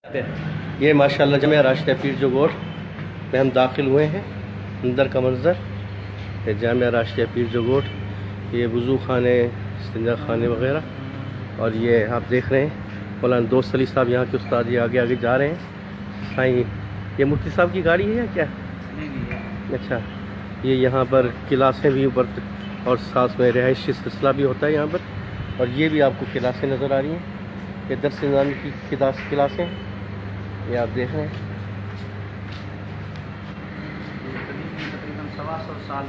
یہ ماشاءاللہ جامعہ راشدہ پیر جو گوٹ میں ہم داخل ہوئے ہیں. اندر کا منظر یہ جامعہ راشدہ پیر جو گوٹ، یہ وضو خانے، استنجا خانے وغیرہ. اور یہ آپ دیکھ رہے ہیں مولانا دوست علی صاحب یہاں کے استاد، یہ آگے آگے جا رہے ہیں. سائیں یہ مفتی صاحب کی گاڑی ہے یا کیا؟ اچھا، یہ یہاں پر کلاسیں بھی اوپر اور ساتھ میں رہائشی سلسلہ بھی ہوتا ہے یہاں پر. اور یہ بھی آپ کو کلاسیں نظر آ رہی ہیں، یہ درس نظامی کی کلاسیں یہ آپ دیکھ رہے ہیں. تقریباً 125 سال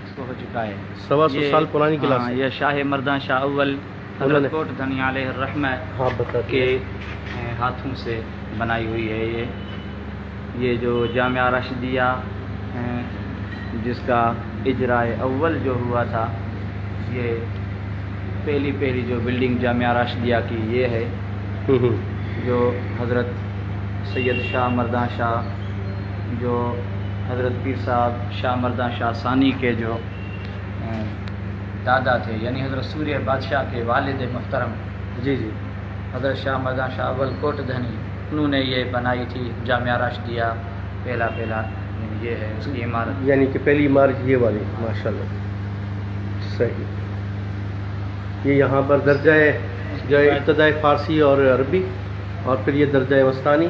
اس کو ہو چکا ہے. 125 سال پرانی کلاس ہے. یہ شاہ مردان شاہ اول حضرت کوٹ دھنی علیہ الرحمہ کے ہاتھوں سے بنائی ہوئی ہے. یہ جو جامعہ راشدیہ جس کا اجراء اول جو ہوا تھا، یہ پہلی جو بلڈنگ جامعہ راشدیہ کی یہ ہے، جو حضرت سید شاہ مردان شاہ، جو حضرت پیر صاحب شاہ مردان شاہ ثانی کے جو دادا تھے، یعنی حضرت سوریہ بادشاہ کے والد محترم جی حضرت شاہ مردان شاہ اول کوٹ دھنی، انہوں نے یہ بنائی تھی جامعہ راشدیہ. پہلا یہ ہے اس کی عمارت، یعنی کہ پہلی عمارت یہ والی. ماشاءاللہ صحیح. یہ یہاں پر درجہ جو ہے ابتدائی فارسی اور عربی، اور پھر یہ درجہ وسطانی،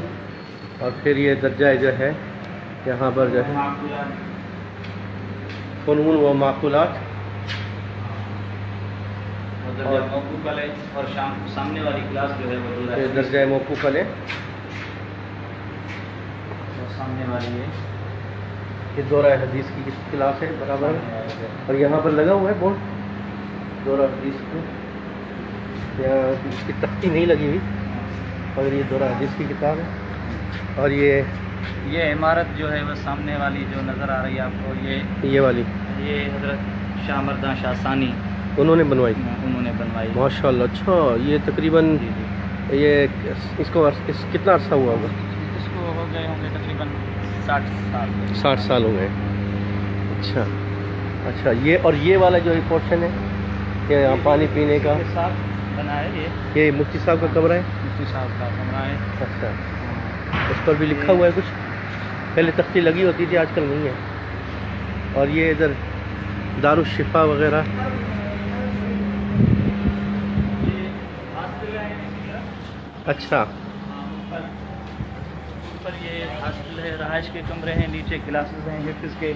اور پھر یہ درجہ جو ہے یہاں پر جو ہے فنون و معقولات، اور سامنے والی کلاس جو ہے وہ درجہ موقوف علیہ. سامنے والی ہے یہ دورہ حدیث کی کلاس ہے برابر ہے. اور یہاں پر لگا ہوا ہے بورڈ دورہ حدیث کو، یہاں اس کی تختی نہیں لگی ہوئی، مگر یہ دورہ حدیث کی کتاب ہے. اور یہ عمارت جو ہے وہ سامنے والی جو نظر آ رہی ہے آپ کو، یہ والی یہ حضرت شاہ مردان شاہ ثانی انہوں نے بنوائی. ماشاءاللہ. اچھا، یہ تقریباً یہ اس کو کتنا عرصہ ہوا ہوگا؟ اس کو ہو گئے ہوں گے تقریباً 60 سال ہو گئے. اچھا یہ والا جو پورشن ہے یہ یہاں پانی پینے کا ساتھ بنا ہے، یہ مفتی صاحب کا کمرہ ہے. مفتی صاحب کا کمرہ ہے. اچھا، اس پر بھی لکھا ہوا ہے کچھ؟ پہلے تختی لگی ہوتی تھی، آج کل نہیں ہے. اور یہ ادھر دارالشفا وغیرہ. اچھا، اوپر یہ ہاسٹل ہے، رہائش کے کمرے ہیں، نیچے کلاسز ہیں، حفظ کے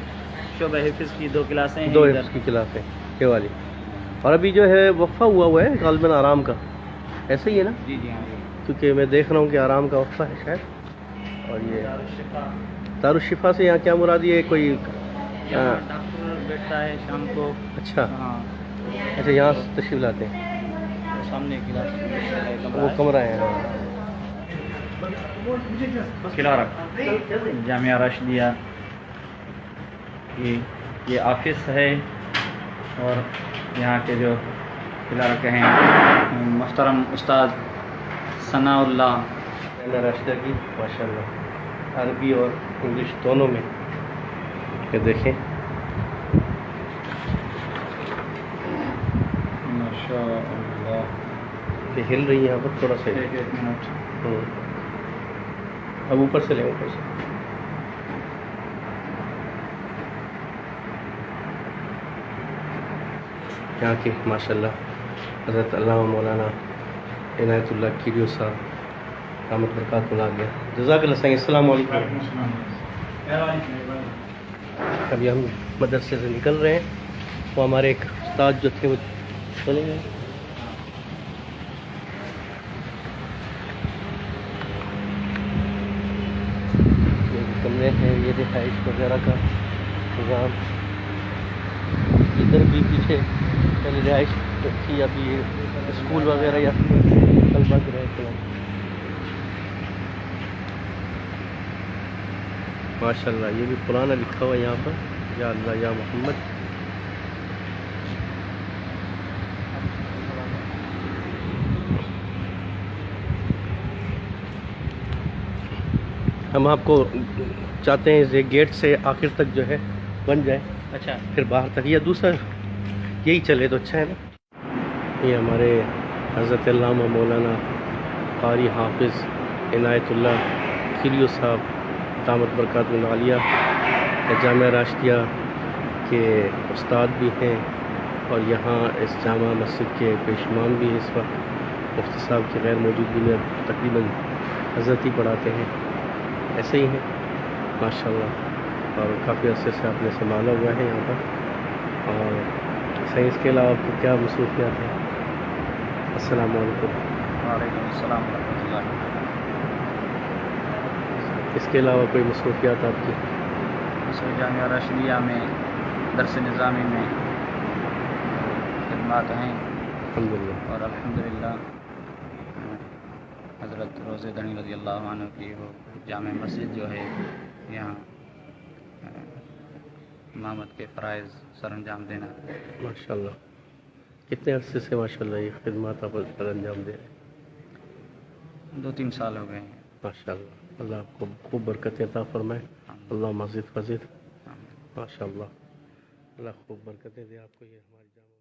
شعبہ حفظ کی 2 کلاسیں ہیں، 2 حفظ کی کلاسیں یہ والی. اور ابھی جو ہے وقفہ ہوا ہے غالباً آرام کا، ایسا ہی ہے نا؟ جی ہاں. کیونکہ میں دیکھ رہا ہوں کہ آرام کا وقفہ ہے شاید. اور یہ دارالشفا سے یہاں کیا مراد؟ یہ کوئی ڈاکٹر بیٹھتا ہے شام کو. اچھا ہاں، یہاں تشریف لاتے ہیں. سامنے کلاس وہ کمرہ ہے. قلعہ جامعہ راشدیہ یہ آفس ہے. اور یہاں کے جو قلعہ کے ہیں محترم استاد ثناء اللہ جامعہ راشدہ کی ماشاءاللہ عربی اور انگلش دونوں میں. یہ دیکھیں ماشاءاللہ، کہ ہل رہی ہے یہاں پر تھوڑا سا. ایک منٹ. اب اوپر سے لیں، اوپر سے. یہاں کے ماشاءاللہ حضرت علامہ مولانا عنایت اللہ کیریو صاحب رحمت برکات ملا گیا. جزاک اللہ سائیں. السلام علیکم. ابھی ہم مدرسے سے نکل رہے ہیں. وہ ہمارے ایک استاد جو تھے وہ چلے گئے. کمرے ہیں، یہ رہائش وغیرہ کا نظام. ادھر بھی پیچھے پہلے رہائش تھی، ابھی اسکول وغیرہ یا طلبا کے رہتے ہیں. ماشاءاللہ یہ بھی پرانا لکھا ہوا ہے یہاں پر، یا اللہ یا محمد. ہم آپ کو چاہتے ہیں یہ گیٹ سے آخر تک جو ہے بن جائے. اچھا، پھر باہر تک، یا دوسرا یہی چلے تو اچھا ہے نا. یہ ہمارے حضرت علامہ مولانا قاری حافظ عنایت اللہ کھیریو صاحب دامت برکاتہ العالیہ جامعہ راشدیہ کے استاد بھی ہیں اور یہاں اس جامع مسجد کے پیشمان بھی ہیں. اس وقت مفتی صاحب کی غیر موجودگی میں تقریباً حضرت ہی پڑھاتے ہیں. ایسے ہی ہیں ماشاء اللہ، اور کافی عرصے سے آپ نے سنبھالا ہوا ہے یہاں پر. اور سائنس کے علاوہ آپ کو کیا مصروفیات ہیں؟ السلام علیکم. وعلیکم السلام ورحمۃ اللہ. اس کے علاوہ کوئی مصروفیات آپ کی؟ جامعہ راشدیہ میں درس نظامی میں خدمات ہیں الحمدللہ. اور الحمدللہ حضرت روزے دنی رضی اللہ عنہ کی وہ جامع مسجد جو ہے یہاں امامت کے فرائض سر انجام دینا. ماشاء اللہ. کتنے عرصے سے ماشاء اللہ یہ خدمات آپ پر انجام دے رہے ہیں؟ 2-3 سال ہو گئے ہیں. ماشاء اللہ. اللہ آپ کو خوب برکت عطا فرمائے. اللہ مزید فزید. ماشاء اللہ. اللہ خوب برکتیں دے آپ کو. یہ ہماری جامع